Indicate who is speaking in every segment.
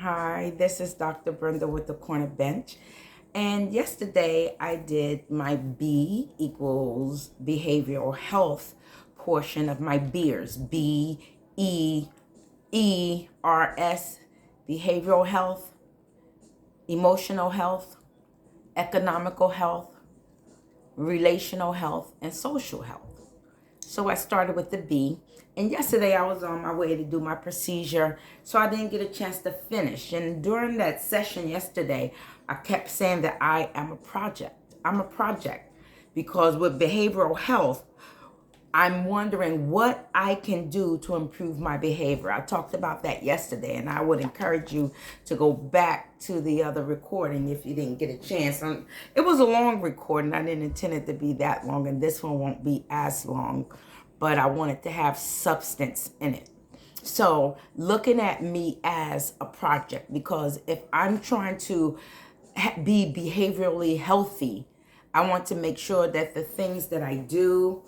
Speaker 1: Hi, this is Dr. Brenda with the Corner Bench. And yesterday I did my B equals behavioral health portion of my beers. BEERS, behavioral health, emotional health, economical health, relational health, and social health. So I started with the B. And yesterday I was on my way to do my procedure, so I didn't get a chance to finish. And during that session yesterday, I kept saying that I am a project. I'm a project because with behavioral health, I'm wondering what I can do to improve my behavior. I talked about that yesterday, and I would encourage you to go back to the other recording if you didn't get a chance. It was a long recording. I didn't intend it to be that long, and this one won't be as long, but I wanted to have substance in it. So, looking at me as a project, because if I'm trying to be behaviorally healthy, I want to make sure that the things that I do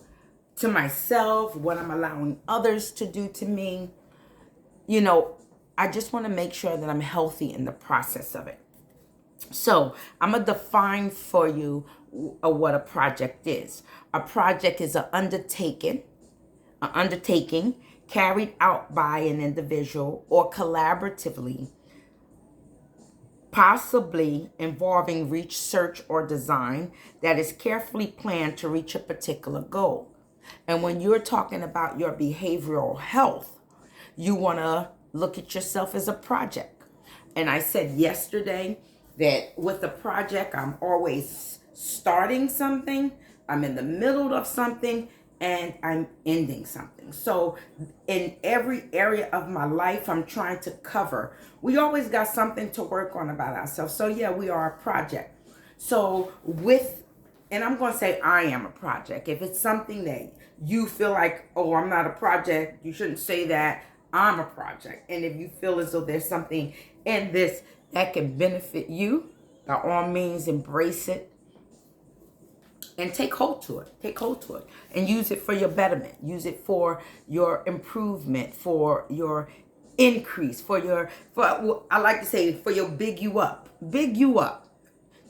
Speaker 1: to myself, what I'm allowing others to do to me, you know, I just want to make sure that I'm healthy in the process of it. So I'm going to define for you what a project is. A project is an undertaking carried out by an individual or collaboratively, possibly involving research or design that is carefully planned to reach a particular goal. And when you're talking about your behavioral health, you want to look at yourself as a project. And I said yesterday that with a project, I'm always starting something, I'm in the middle of something, and I'm ending something. So in every area of my life, I'm trying to cover. We always got something to work on about ourselves. So yeah, we are a project. So and I'm going to say I am a project. If it's something that you feel like, oh, I'm not a project, you shouldn't say that. I'm a project. And if you feel as though there's something in this that can benefit you, by all means, embrace it and take hold to it. Take hold to it and use it for your betterment. Use it for your improvement, for your increase, for I like to say, for your big you up. Big you up.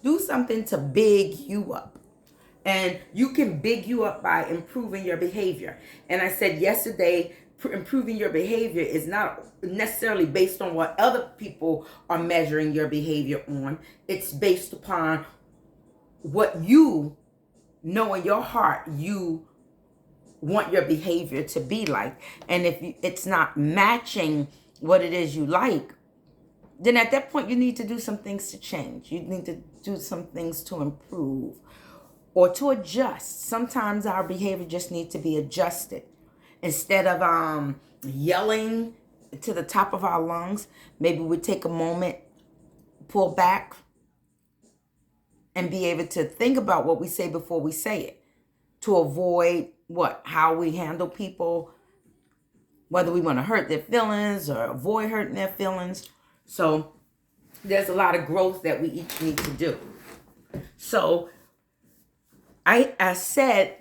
Speaker 1: Do something to big you up. And you can big you up by improving your behavior. And I said yesterday, improving your behavior is not necessarily based on what other people are measuring your behavior on. It's based upon what you know in your heart you want your behavior to be like. And if it's not matching what it is you like, then at that point you need to do some things to change. You need to do some things to improve or to adjust. Sometimes our behavior just needs to be adjusted. Instead of yelling to the top of our lungs, maybe we take a moment, pull back, and be able to think about what we say before we say it, to avoid how we handle people, whether we want to hurt their feelings or avoid hurting their feelings. So there's a lot of growth that we each need to do. So I said,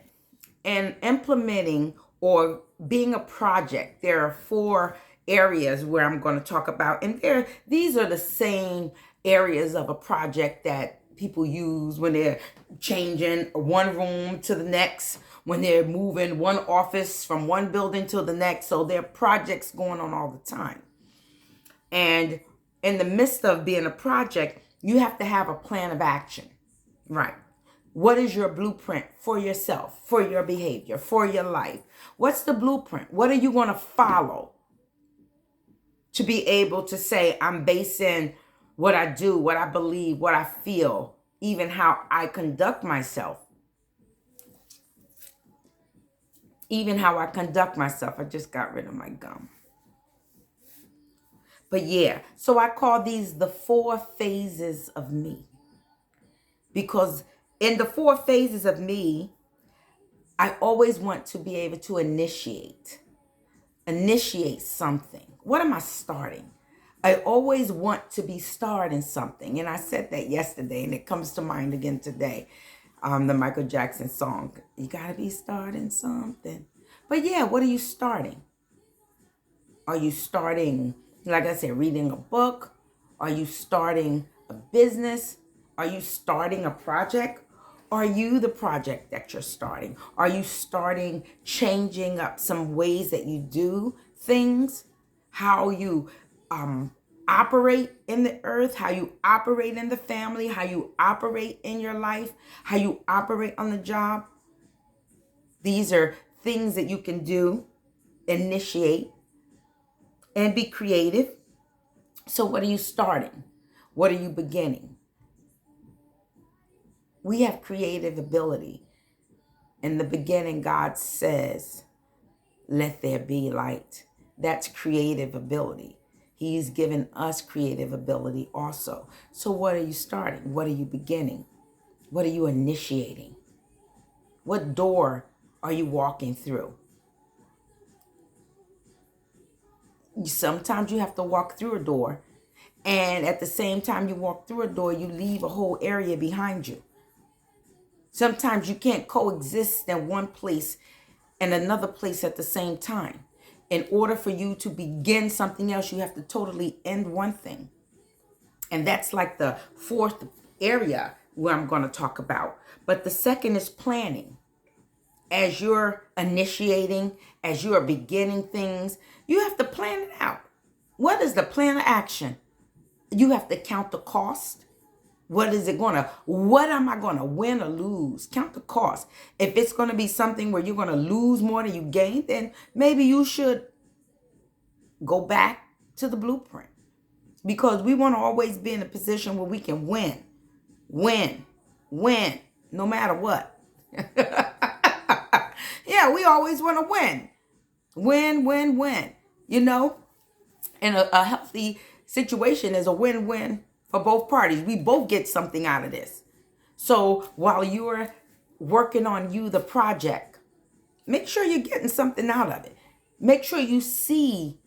Speaker 1: in implementing or being a project, there are 4 areas where I'm going to talk about. And these are the same areas of a project that people use when they're changing one room to the next, when they're moving one office from one building to the next. So there are projects going on all the time. And in the midst of being a project, you have to have a plan of action, right? What is your blueprint for yourself, for your behavior, for your life? What's the blueprint? What are you going to follow to be able to say, I'm basing what I do, what I believe, what I feel, even how I conduct myself? Even how I conduct myself. I just got rid of my gum. But yeah, so I call these the 4 phases of me. Because in the 4 phases of me, I always want to be able to initiate something. What am I starting? I always want to be starting something. And I said that yesterday, and it comes to mind again today. The Michael Jackson song, you gotta be starting something. But yeah, what are you starting? Are you starting, like I said, reading a book? Are you starting a business? Are you starting a project? Are you the project that you're starting? Are you starting changing up some ways that you do things? How you operate in the earth, how you operate in the family, how you operate in your life, how you operate on the job? These are things that you can do, initiate, and be creative. So what are you starting? What are you beginning? We have creative ability. In the beginning, God says, let there be light. That's creative ability. He's given us creative ability also. So what are you starting? What are you beginning? What are you initiating? What door are you walking through? Sometimes you have to walk through a door, and at the same time you walk through a door, you leave a whole area behind you. Sometimes you can't coexist in one place and another place at the same time. In order for you to begin something else, you have to totally end one thing. And that's like the fourth area where I'm going to talk about. But the second is planning. As you're initiating, as you are beginning things, you have to plan it out. What is the plan of action? You have to count the cost. What am I going to win or lose? Count the cost. If it's going to be something where you're going to lose more than you gain, then maybe you should go back to the blueprint. Because we want to always be in a position where we can win, no matter what. Yeah, we always want to win. You know, and a healthy situation is a win-win for both parties. We both get something out of this. So while you're working on the project, make sure you're getting something out of it. Make sure you see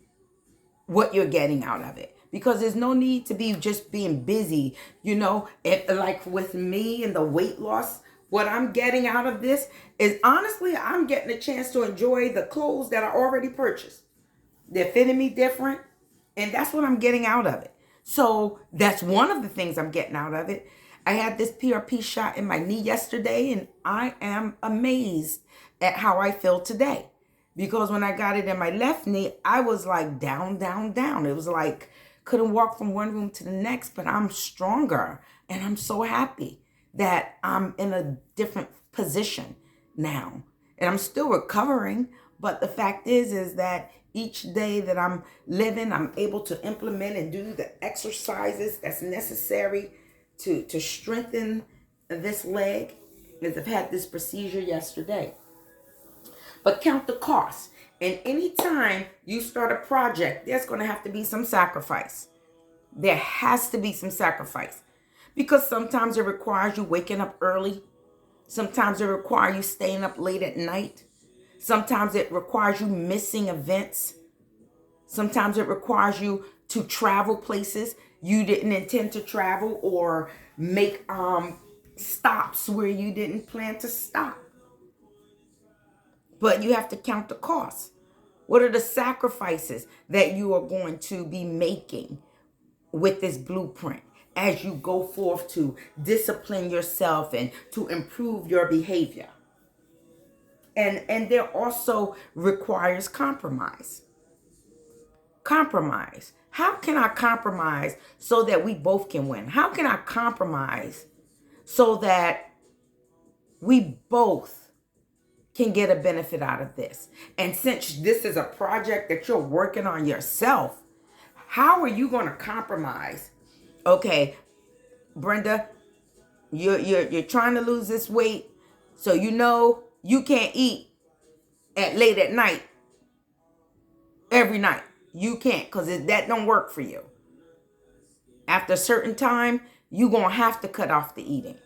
Speaker 1: what you're getting out of it. Because there's no need to be just being busy. You know, like with me and the weight loss, what I'm getting out of this is honestly, I'm getting a chance to enjoy the clothes that I already purchased. They're fitting me different. And that's what I'm getting out of it. So that's one of the things I'm getting out of it. I had this PRP shot in my knee yesterday, and I am amazed at how I feel today. Because when I got it in my left knee, I was like down. It was like couldn't walk from one room to the next, but I'm stronger. And I'm so happy that I'm in a different position now. And I'm still recovering. But the fact is that each day that I'm living, I'm able to implement and do the exercises that's necessary to strengthen this leg, as I've had this procedure yesterday. But count the cost. And anytime you start a project, there's going to have to be some sacrifice. There has to be some sacrifice. Because sometimes it requires you waking up early. Sometimes it requires you staying up late at night. Sometimes it requires you missing events. Sometimes it requires you to travel places you didn't intend to travel, or make stops where you didn't plan to stop. But you have to count the costs. What are the sacrifices that you are going to be making with this blueprint as you go forth to discipline yourself and to improve your behavior? And there also requires compromise. Compromise. How can I compromise so that we both can win? How can I compromise so that we both can get a benefit out of this? And since this is a project that you're working on yourself, how are you going to compromise? Okay, Brenda, you're trying to lose this weight, so you know you can't eat late at night every night. You can't, because that don't work for you. After a certain time, you're going to have to cut off the eating.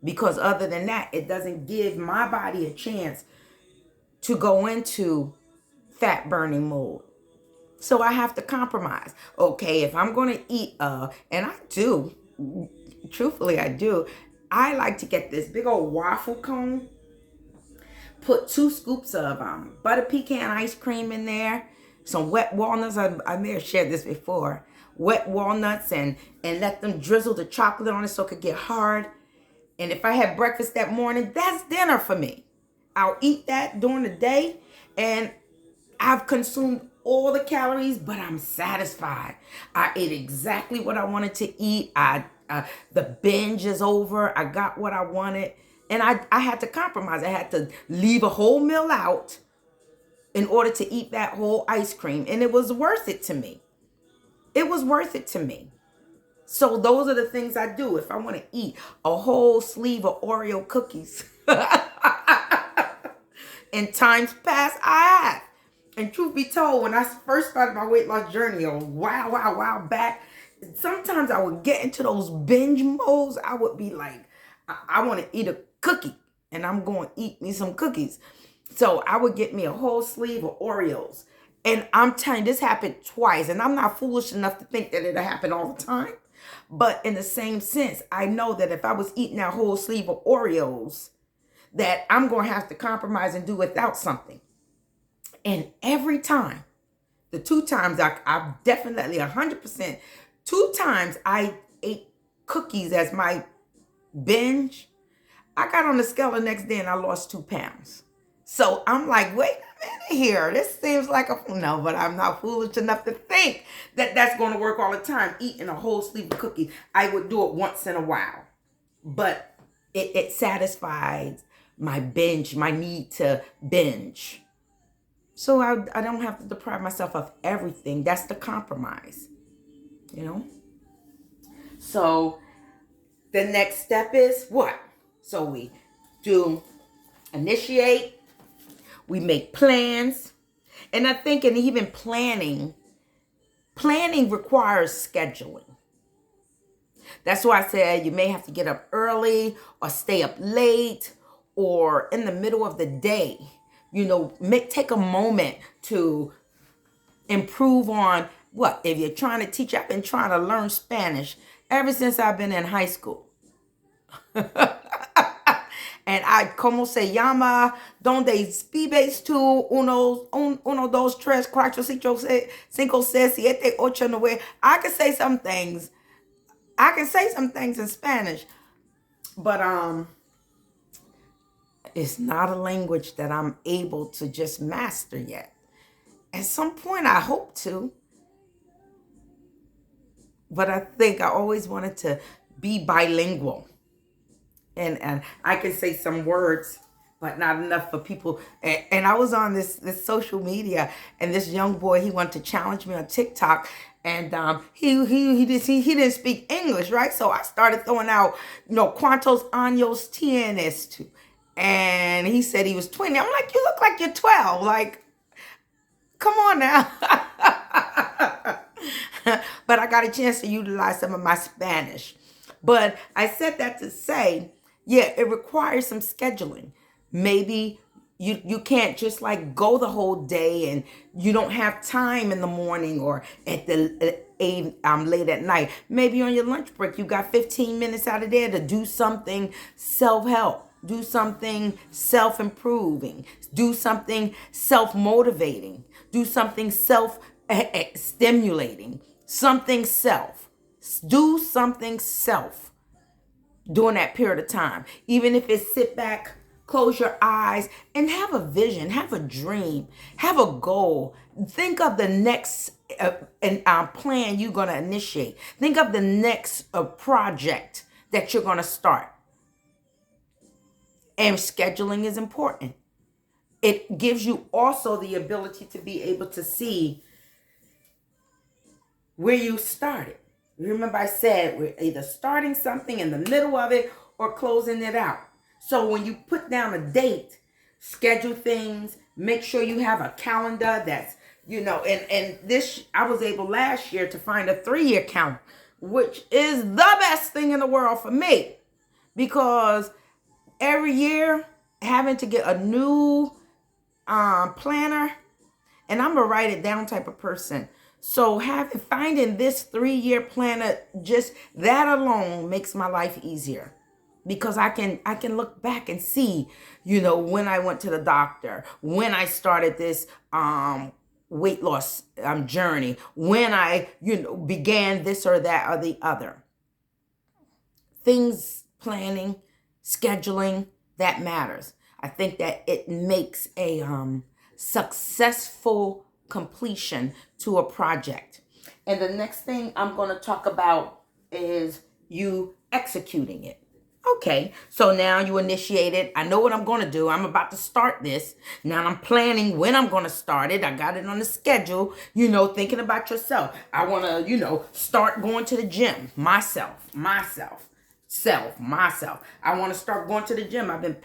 Speaker 1: Because other than that, it doesn't give my body a chance to go into fat burning mode. So I have to compromise. Okay, if I'm going to eat, and I do, truthfully I do, I like to get this big old waffle cone, put 2 scoops of butter pecan ice cream in there, some wet walnuts. I may have shared this before. wet walnuts and let them drizzle the chocolate on it so it could get hard. And if I had breakfast that morning, that's dinner for me. I'll eat that during the day, and I've consumed all the calories, but I'm satisfied. I ate exactly what I wanted to eat. The binge is over. I got what I wanted. And I had to compromise. I had to leave a whole meal out in order to eat that whole ice cream. And it was worth it to me. It was worth it to me. So those are the things I do. If I want to eat a whole sleeve of Oreo cookies, in times past, I have. And truth be told, when I first started my weight loss journey a while back, sometimes I would get into those binge modes. I would be like, I want to eat a cookie, and I'm going to eat me some cookies. So I would get me a whole sleeve of Oreos. And I'm telling you, this happened twice. And I'm not foolish enough to think that it'll happen all the time. But in the same sense, I know that if I was eating that whole sleeve of Oreos, that I'm going to have to compromise and do without something. And every time, the 2 times I definitely 100%, 2 times I ate cookies as my binge, I got on the scale the next day and I lost 2 pounds. So I'm like, wait a minute here. This seems like no, but I'm not foolish enough to think that that's going to work all the time. Eating a whole sleeve of cookies, I would do it once in a while. But it satisfies my binge, my need to binge. So I don't have to deprive myself of everything. That's the compromise, you know? So the next step is what? So we do initiate, we make plans. And I think in even planning requires scheduling. That's why I said you may have to get up early or stay up late or in the middle of the day. Take a moment to improve on what? If you're trying to teach, I've been trying to learn Spanish ever since I've been in high school. And ¿cómo se llama? ¿Dónde vives tú? 1, 2, 3, 4, 5, 6, 7, 8, 9. I can say some things. I can say some things in Spanish. But it's not a language that I'm able to just master yet. At some point, I hope to. But I think I always wanted to be bilingual. And I can say some words, but not enough for people. And I was on this social media, and this young boy, he wanted to challenge me on TikTok. And he didn't speak English, right? So I started throwing out, ¿cuántos años tienes tú? And he said he was 20. I'm like, you look like you're 12. Like, come on now. But I got a chance to utilize some of my Spanish. But I said that to say, yeah, it requires some scheduling. Maybe you can't just like go the whole day and you don't have time in the morning or at late at night. Maybe on your lunch break, you got 15 minutes out of there to do something self-help, do something self-improving, do something self-motivating, do something self-stimulating, do something self during that period of time. Even if it's sit back, close your eyes, and have a vision, have a dream, have a goal. Think of the next plan you're going to initiate. Think of the next project that you're going to start. And scheduling is important. It gives you also the ability to be able to see where you started. Remember I said we're either starting something in the middle of it or closing it out. So when you put down a date, schedule things, make sure you have a calendar that's, and this, I was able last year to find a 3-year calendar, which is the best thing in the world for me, because every year having to get a new planner, and I'm a write it down type of person. So finding this 3-year planner, just that alone makes my life easier, because I can look back and see, when I went to the doctor, when I started this weight loss journey, when I, began this or that or the other. Things, planning, scheduling, that matters. I think that it makes a successful completion to a project. And the next thing I'm going to talk about is you executing it. Okay, so now you initiate it. I know what I'm going to do. I'm about to start this. Now I'm planning when I'm going to start it. I got it on the schedule, thinking about yourself. I want to, start going to the gym. Myself. I want to start going to the gym. I've been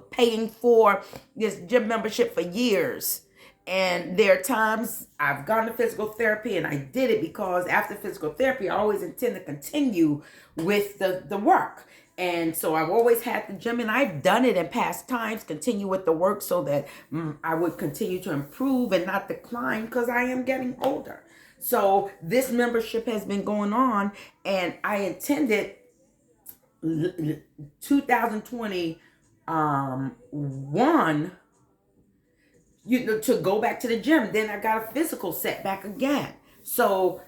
Speaker 1: paying for this gym membership for years. And there are times I've gone to physical therapy, and I did it because after physical therapy, I always intend to continue with the work. And so I've always had the gym, and I've done it in past times, continue with the work so that I would continue to improve and not decline, because I am getting older. So this membership has been going on, and I intended 2021 to go back to the gym. Then I got a physical setback again. So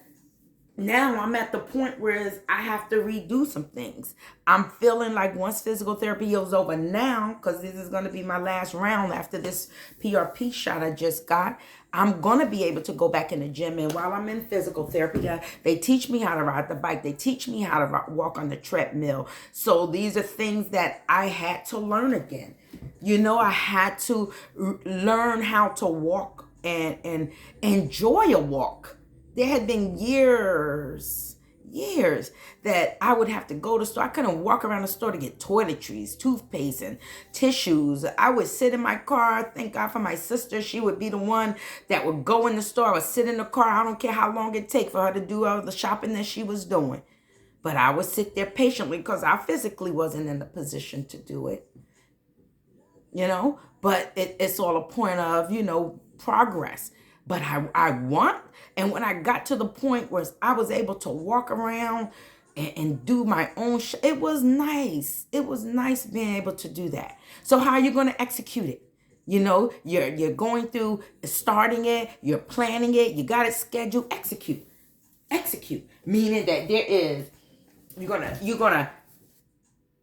Speaker 1: now I'm at the point where I have to redo some things. I'm feeling like once physical therapy is over now, because this is going to be my last round after this PRP shot I just got, I'm going to be able to go back in the gym. And while I'm in physical therapy, they teach me how to ride the bike. They teach me how to walk on the treadmill. So these are things that I had to learn again. I had to learn how to walk and enjoy a walk. There had been years that I would have to go to the store. I couldn't walk around the store to get toiletries, toothpaste, and tissues. I would sit in my car. Thank God for my sister. She would be the one that would go in the store. I would sit in the car. I don't care how long it take for her to do all the shopping that she was doing. But I would sit there patiently because I physically wasn't in the position to do it. But it's all a point of, progress. But I want, and when I got to the point where I was able to walk around and do my own it was nice. It was nice being able to do that. So how are you going to execute it? You're going through starting it, you're planning it, you got it scheduled. Execute, meaning that you're gonna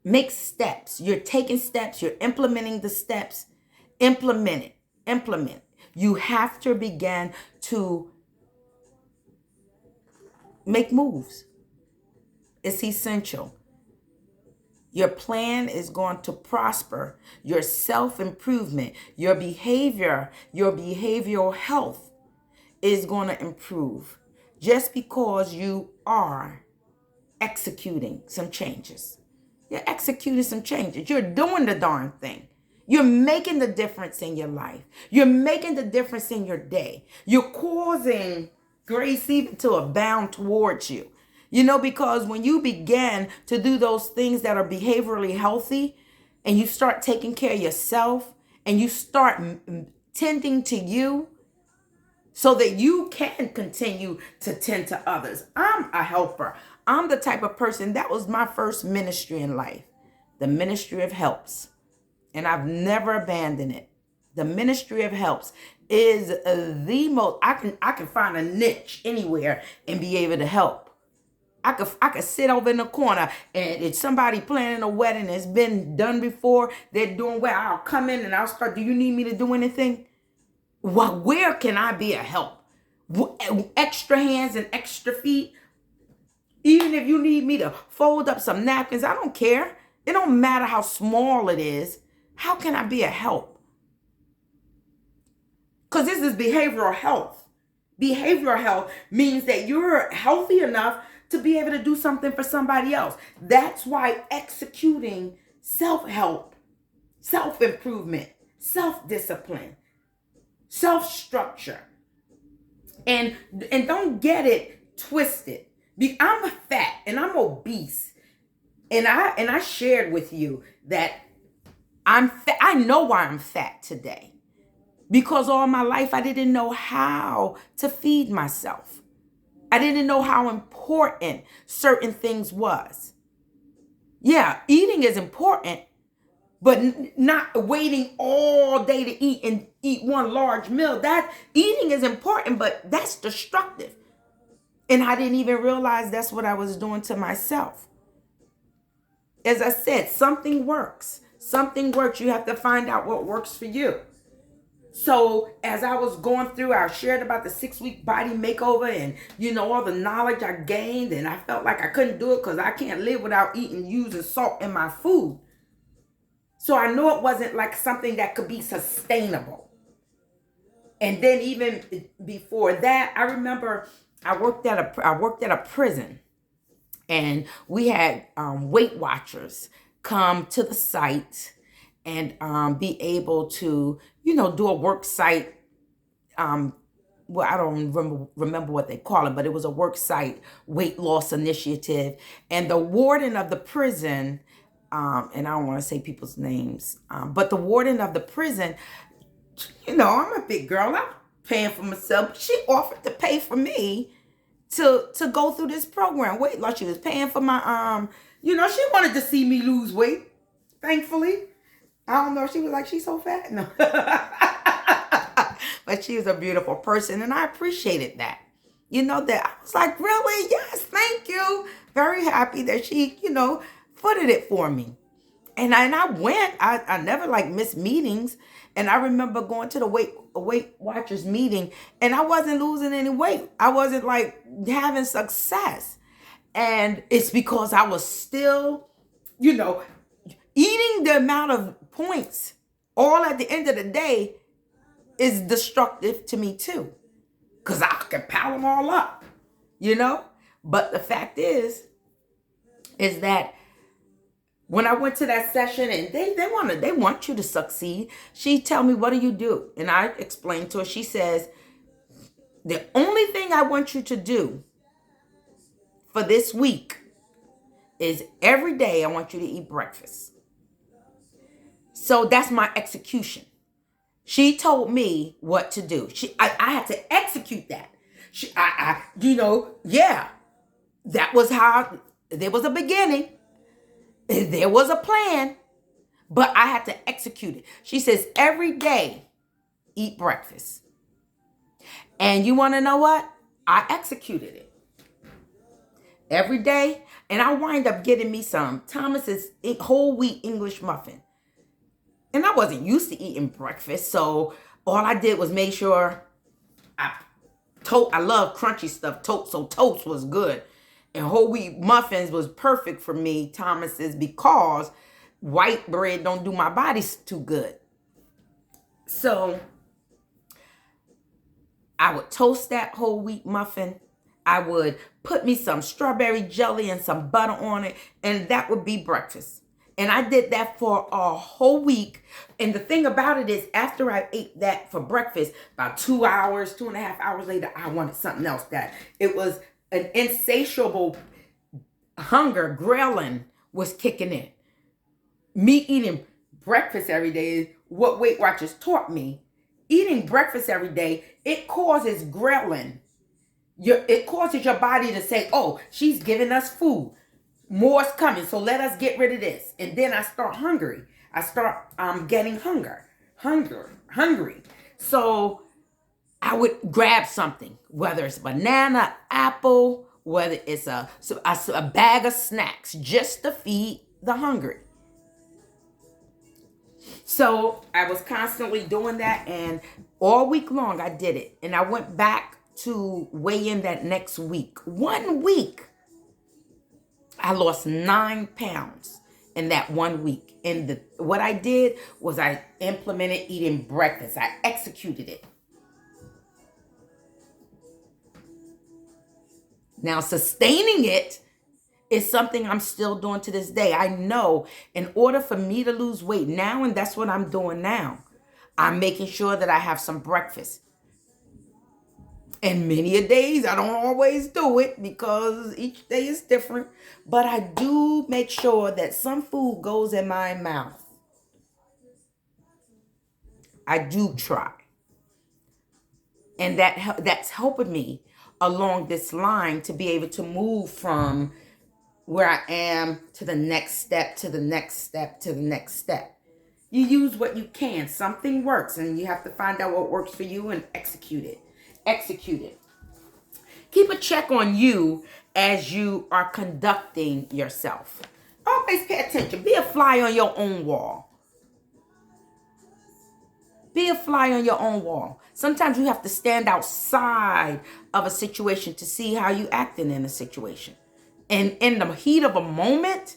Speaker 1: make steps. You're taking steps. You're implementing the steps. Implement. You have to begin to make moves. It's essential. Your plan is going to prosper. Your self-improvement, your behavior, your behavioral health is going to improve just because you are executing some changes. You're executing some changes. You're doing the darn thing. You're making the difference in your life. You're making the difference in your day. You're causing grace even to abound towards you. Because when you begin to do those things that are behaviorally healthy, and you start taking care of yourself, and you start tending to you so that you can continue to tend to others. I'm a helper. I'm the type of person, that was my first ministry in life, the ministry of helps. And I've never abandoned it. The ministry of helps is the most, I can find a niche anywhere and be able to help. I could sit over in the corner, and if somebody planning a wedding that's been done before, they're doing well, I'll come in and I'll start, do you need me to do anything? Well, where can I be a help? Extra hands and extra feet? Even if you need me to fold up some napkins, I don't care. It don't matter how small it is. How can I be a help? Because this is behavioral health. Behavioral health means that you're healthy enough to be able to do something for somebody else. That's why executing self-help, self-improvement, self-discipline, self-structure. And don't get it twisted. I'm fat and I'm obese. And I shared with you that I'm fat. I know why I'm fat today. Because all my life I didn't know how to feed myself. I didn't know how important certain things was. Yeah, eating is important, but not waiting all day to eat and eat one large meal. That eating is important, but that's destructive. And I didn't even realize that's what I was doing to myself. As I said, something works. Something works. You have to find out what works for you. So as I was going through, I shared about the 6-week body makeover and, all the knowledge I gained. And I felt like I couldn't do it because I can't live without using salt in my food. So I know it wasn't like something that could be sustainable. And then even before that, I remember I worked at a prison, and we had Weight Watchers come to the site and be able to, do a work site. Well, I don't remember what they call it, but it was a work site weight loss initiative. And the warden of the prison, and I don't want to say people's names, but the warden of the prison, I'm a big girl. I'm paying for myself. She offered to pay for me to go through this program, weight loss. She was paying for my, she wanted to see me lose weight, thankfully. I don't know. She was like, she's so fat. No. But she was a beautiful person, and I appreciated that. That I was like, really? Yes, thank you. Very happy that she, footed it for me. And I went. I never missed meetings. And I remember going to the Weight Watchers meeting, and I wasn't losing any weight. I wasn't having success. And it's because I was still, eating the amount of points all at the end of the day is destructive to me too. Because I can pile them all up, But the fact is that when I went to that session and they want you to succeed, she tell me, what do you do? And I explained to her, she says, the only thing I want you to do for this week is every day I want you to eat breakfast. So that's my execution. She told me what to do. I had to execute that. That was how, there was a beginning. There was a plan, but I had to execute it. She says, every day, eat breakfast. And you want to know what? I executed it. Every day. And I wind up getting me some Thomas's whole wheat English muffin. And I wasn't used to eating breakfast, so all I did was make sure I love crunchy stuff, so toast was good. And whole wheat muffins was perfect for me, Thomas's, because white bread don't do my body too good. So I would toast that whole wheat muffin. I would put me some strawberry jelly and some butter on it, and that would be breakfast. And I did that for a whole week. And the thing about it is, after I ate that for breakfast, about 2.5 hours later, I wanted something else. That it was an insatiable hunger, ghrelin was kicking in. Me eating breakfast every day is what Weight Watchers taught me. Eating breakfast every day, it causes ghrelin. It causes your body to say, oh, she's giving us food. More's coming, so let us get rid of this. And then I start hungry. I start getting hungry. So I would grab something, whether it's banana, apple, whether it's a bag of snacks, just to feed the hungry. So I was constantly doing that, and all week long I did it. And I went back to weigh in that next week. 1 week. I lost 9 pounds in that 1 week. And what I did was I implemented eating breakfast. I executed it. Now, sustaining it is something I'm still doing to this day. I know in order for me to lose weight now, and that's what I'm doing now, I'm making sure that I have some breakfast. And many a days, I don't always do it because each day is different. But I do make sure that some food goes in my mouth. I do try. And that's helping me along this line to be able to move from where I am to the next step, to the next step, to the next step. You use what you can. Something works, and you have to find out what works for you and execute it. Execute it. Keep a check on you as you are conducting yourself. Always pay attention. Be a fly on your own wall. Be a fly on your own wall. Sometimes you have to stand outside of a situation to see how you acting in a situation. And in the heat of a moment,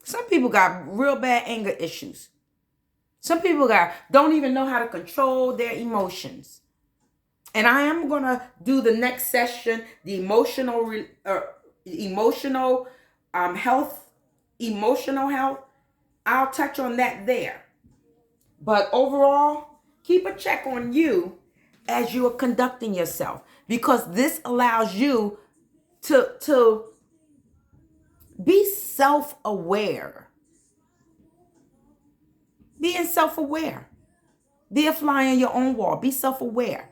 Speaker 1: some people got real bad anger issues. Some people don't even know how to control their emotions. And I am going to do the next session, the emotional health. I'll touch on that there. But overall, keep a check on you as you are conducting yourself, because this allows you to be self-aware. Being self-aware. Be a fly on your own wall. Be self-aware.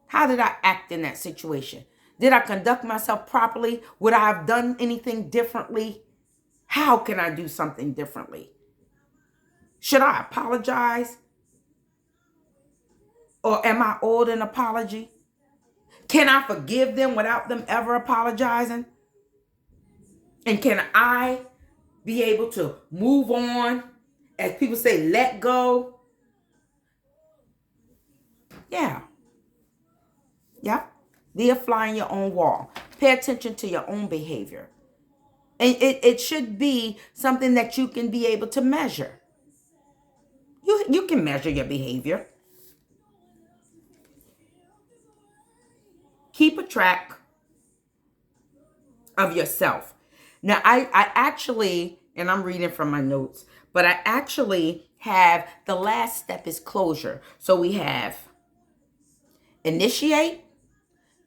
Speaker 1: How did I act in that situation? Did I conduct myself properly? Would I have done anything differently? How can I do something differently? Should I apologize? Or am I owed an apology? Can I forgive them without them ever apologizing? And can I be able to move on? As people say, let go. Yeah. Yep. Be a fly on your own wall. Pay attention to your own behavior. And it should be something that you can be able to measure. You can measure your behavior. Keep a track of yourself. Now, I actually, and I'm reading from my notes, but I actually have the last step is closure. So we have initiate,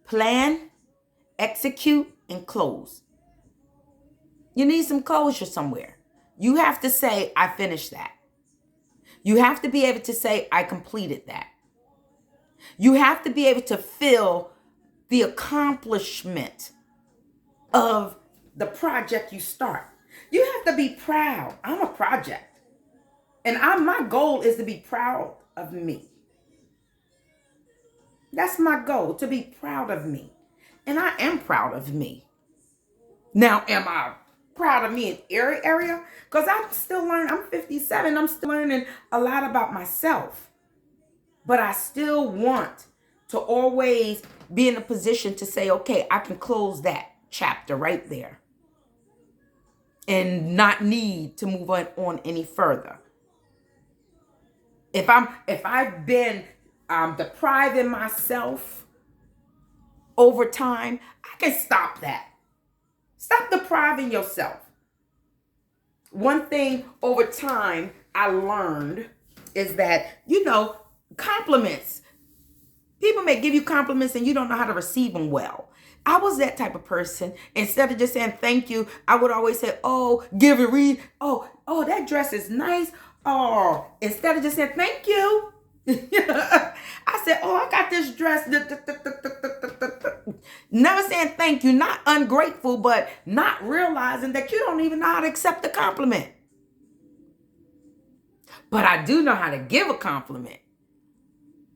Speaker 1: plan, execute, and close. You need some closure somewhere. You have to say, I finished that. You have to be able to say, I completed that. You have to be able to feel the accomplishment of the project you start. You have to be proud. I'm a project. And my goal is to be proud of me. That's my goal, to be proud of me. And I am proud of me. Now, am I proud of me in every area? Because I'm still learning. I'm 57. I'm still learning a lot about myself. But I still want to always be in a position to say, okay, I can close that chapter right there and not need to move on any further. If I've been depriving myself over time, I can stop that. Stop depriving yourself. One thing over time I learned is that, compliments. People may give you compliments and you don't know how to receive them well. I was that type of person. Instead of just saying thank you, I would always say, oh, give it, read. Oh, that dress is nice. Oh, instead of just saying thank you, I said, oh, I got this dress. Never saying thank you, not ungrateful, but not realizing that you don't even know how to accept a compliment. But I do know how to give a compliment.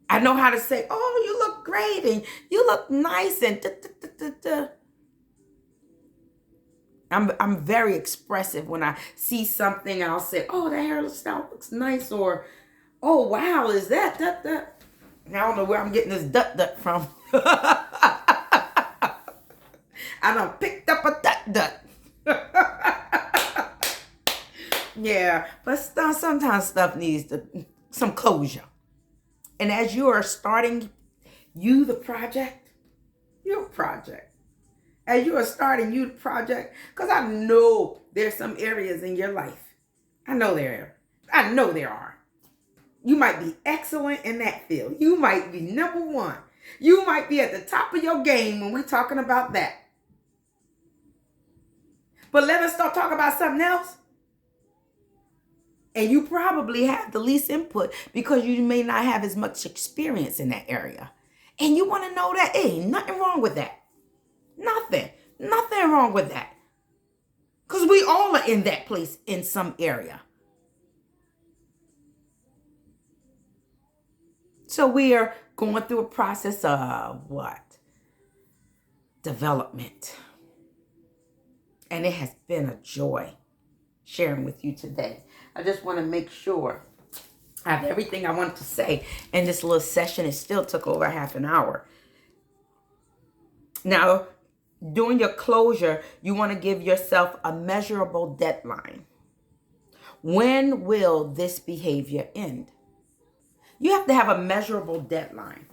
Speaker 1: I know how to say, oh, you look great and you look nice and I'm very expressive when I see something. I'll say, oh, that hairstyle looks nice, or oh, wow, is that. I don't know where I'm getting this dut from. I done picked up a dut. Yeah, but sometimes stuff needs some closure. And as you are starting, the project, your project. As you are starting the project, because I know there's some areas in your life. I know there are. You might be excellent in that field. You might be number one. You might be at the top of your game when we're talking about that. But let us start talking about something else. And you probably have the least input because you may not have as much experience in that area. And you want to know that, hey, nothing wrong with that. Nothing wrong with that. Because we all are in that place in some area. So we are going through a process of what? Development. And it has been a joy sharing with you today. I just want to make sure I have everything I wanted to say in this little session. It still took over half an hour. Now, during your closure, you want to give yourself a measurable deadline. When will this behavior end? You have to have a measurable deadline.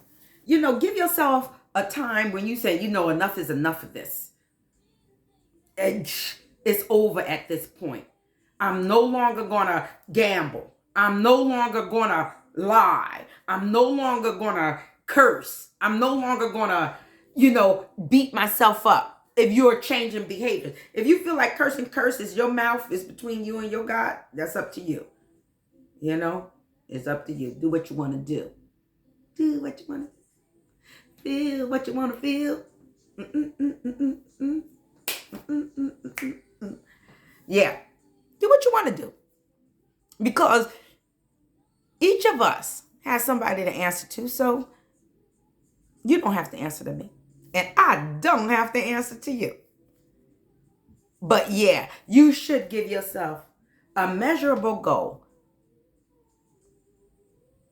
Speaker 1: Give yourself a time when you say, enough is enough of this. It's over at this point. I'm no longer going to gamble. I'm no longer going to lie. I'm no longer going to curse. I'm no longer going to, beat myself up. If you're changing behavior, if you feel like cursing curses, your mouth is between you and your God, that's up to you. It's up to you. Do what you want to do. Do what you want to feel, what you want to feel. Yeah. Do what you want to do. Because each of us has somebody to answer to, so you don't have to answer to me. And I don't have to answer to you. But yeah, you should give yourself a measurable goal.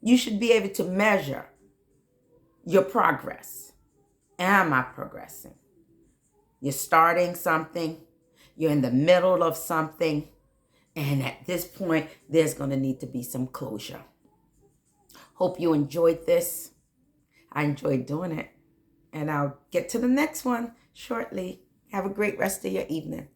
Speaker 1: You should be able to measure your progress. Am I progressing? You're starting something. You're in the middle of something. And at this point, there's going to need to be some closure. Hope you enjoyed this. I enjoyed doing it. And I'll get to the next one shortly. Have a great rest of your evening.